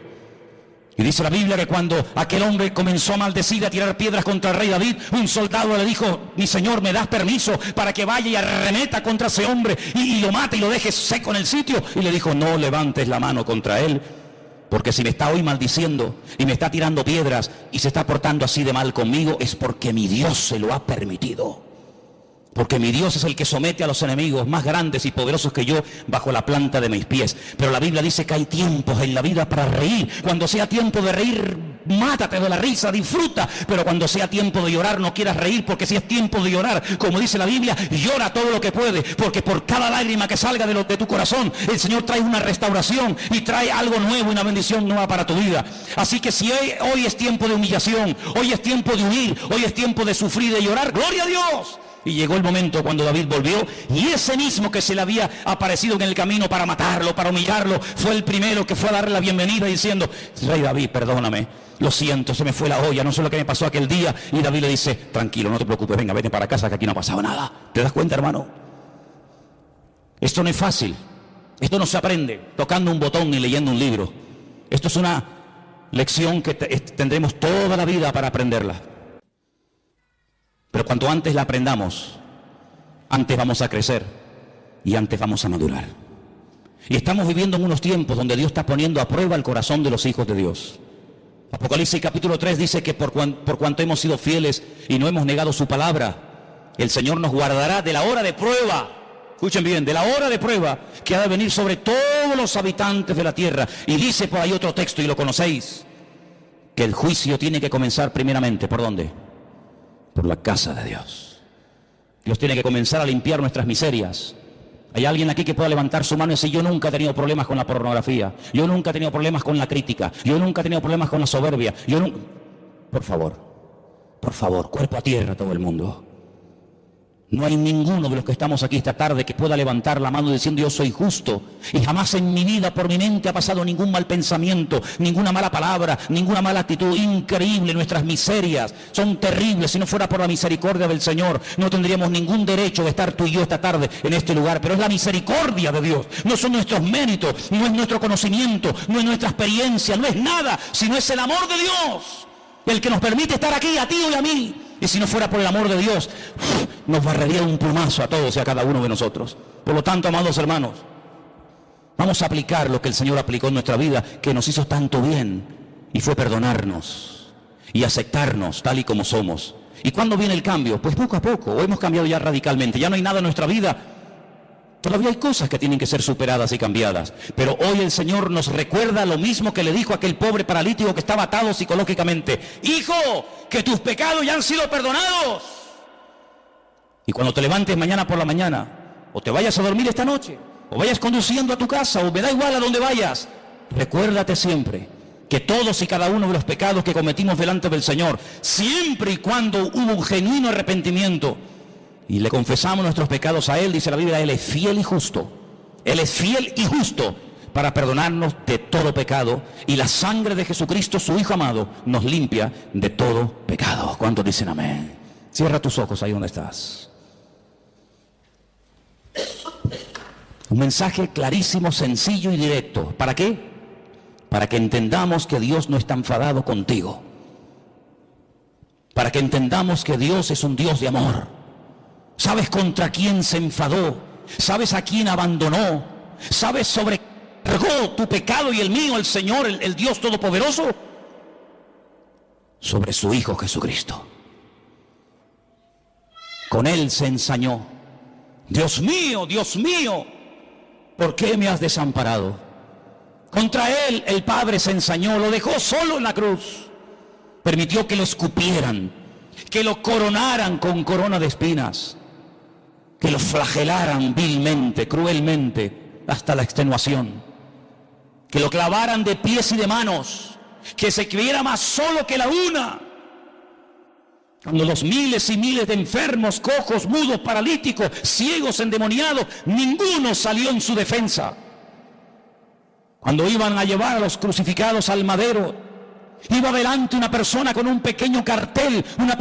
Y dice la Biblia que cuando aquel hombre comenzó a maldecir, a tirar piedras contra el rey David, un soldado le dijo, mi señor, ¿me das permiso para que vaya y arremeta contra ese hombre y lo mate y lo deje seco en el sitio? Y le dijo, no levantes la mano contra él, porque si me está hoy maldiciendo y me está tirando piedras y se está portando así de mal conmigo, es porque mi Dios se lo ha permitido. Porque mi Dios es el que somete a los enemigos más grandes y poderosos que yo bajo la planta de mis pies. Pero la Biblia dice que hay tiempos en la vida para reír. Cuando sea tiempo de reír, mátate de la risa, disfruta. Pero cuando sea tiempo de llorar, no quieras reír, porque si es tiempo de llorar, como dice la Biblia, llora todo lo que puede, porque por cada lágrima que salga de tu corazón, el Señor trae una restauración y trae algo nuevo, una bendición nueva para tu vida. Así que si hoy es tiempo de humillación, hoy es tiempo de huir, hoy es tiempo de sufrir y de llorar, ¡gloria a Dios! Y llegó el momento cuando David volvió, y ese mismo que se le había aparecido en el camino para matarlo, para humillarlo, fue el primero que fue a darle la bienvenida diciendo, Rey David, perdóname, lo siento, se me fue la olla, no sé lo que me pasó aquel día. Y David le dice, tranquilo, no te preocupes, venga, vete para casa que aquí no ha pasado nada. ¿Te das cuenta, hermano? Esto no es fácil, esto no se aprende tocando un botón ni leyendo un libro. Esto es una lección que tendremos toda la vida para aprenderla. Pero cuanto antes la aprendamos, antes vamos a crecer y antes vamos a madurar. Y estamos viviendo en unos tiempos donde Dios está poniendo a prueba el corazón de los hijos de Dios. Apocalipsis capítulo 3 dice que por cuanto hemos sido fieles y no hemos negado su palabra, el Señor nos guardará de la hora de prueba. Escuchen bien, de la hora de prueba que ha de venir sobre todos los habitantes de la tierra. Y dice por ahí otro texto, y lo conocéis, que el juicio tiene que comenzar primeramente, ¿por dónde? Por la casa de Dios. Dios tiene que comenzar a limpiar nuestras miserias. ¿Hay alguien aquí que pueda levantar su mano y decir, yo nunca he tenido problemas con la pornografía, yo nunca he tenido problemas con la crítica, yo nunca he tenido problemas con la soberbia, Por favor, cuerpo a tierra todo el mundo. No hay ninguno de los que estamos aquí esta tarde que pueda levantar la mano diciendo yo soy justo y jamás en mi vida por mi mente ha pasado ningún mal pensamiento, ninguna mala palabra, ninguna mala actitud. Increíble, nuestras miserias son terribles. Si no fuera por la misericordia del Señor no tendríamos ningún derecho de estar tú y yo esta tarde en este lugar, pero es la misericordia de Dios, no son nuestros méritos, no es nuestro conocimiento, no es nuestra experiencia, no es nada, sino es el amor de Dios el que nos permite estar aquí, a ti y a mí. Y si no fuera por el amor de Dios, nos barrería un plumazo a todos y a cada uno de nosotros. Por lo tanto, amados hermanos, vamos a aplicar lo que el Señor aplicó en nuestra vida, que nos hizo tanto bien, y fue perdonarnos y aceptarnos tal y como somos. ¿Y cuándo viene el cambio? Pues poco a poco, o hemos cambiado ya radicalmente, ya no hay nada en nuestra vida. Todavía hay cosas que tienen que ser superadas y cambiadas. Pero hoy el Señor nos recuerda lo mismo que le dijo a aquel pobre paralítico que estaba atado psicológicamente. Hijo, que tus pecados ya han sido perdonados. Y cuando te levantes mañana por la mañana, o te vayas a dormir esta noche, o vayas conduciendo a tu casa, o me da igual a donde vayas, recuérdate siempre que todos y cada uno de los pecados que cometimos delante del Señor, siempre y cuando hubo un genuino arrepentimiento, y le confesamos nuestros pecados a Él, dice la Biblia, Él es fiel y justo. Él es fiel y justo para perdonarnos de todo pecado. Y la sangre de Jesucristo, su Hijo amado, nos limpia de todo pecado. ¿Cuántos dicen amén? Cierra tus ojos ahí donde estás. Un mensaje clarísimo, sencillo y directo. ¿Para qué? Para que entendamos que Dios no está enfadado contigo. Para que entendamos que Dios es un Dios de amor. ¿Sabes contra quién se enfadó? ¿Sabes a quién abandonó? ¿Sabes sobrecargó tu pecado y el mío, el Señor, el Dios Todopoderoso? Sobre su Hijo Jesucristo. Con Él se ensañó. Dios mío, ¿por qué me has desamparado? Contra Él el Padre se ensañó, lo dejó solo en la cruz. Permitió que lo escupieran, que lo coronaran con corona de espinas, que lo flagelaran vilmente, cruelmente, hasta la extenuación. que lo clavaran de pies y de manos, que se creyera más solo que la una. Cuando los miles y miles de enfermos, cojos, mudos, paralíticos, ciegos, endemoniados, ninguno salió en su defensa. Cuando iban a llevar a los crucificados al madero, iba delante una persona con un pequeño cartel, una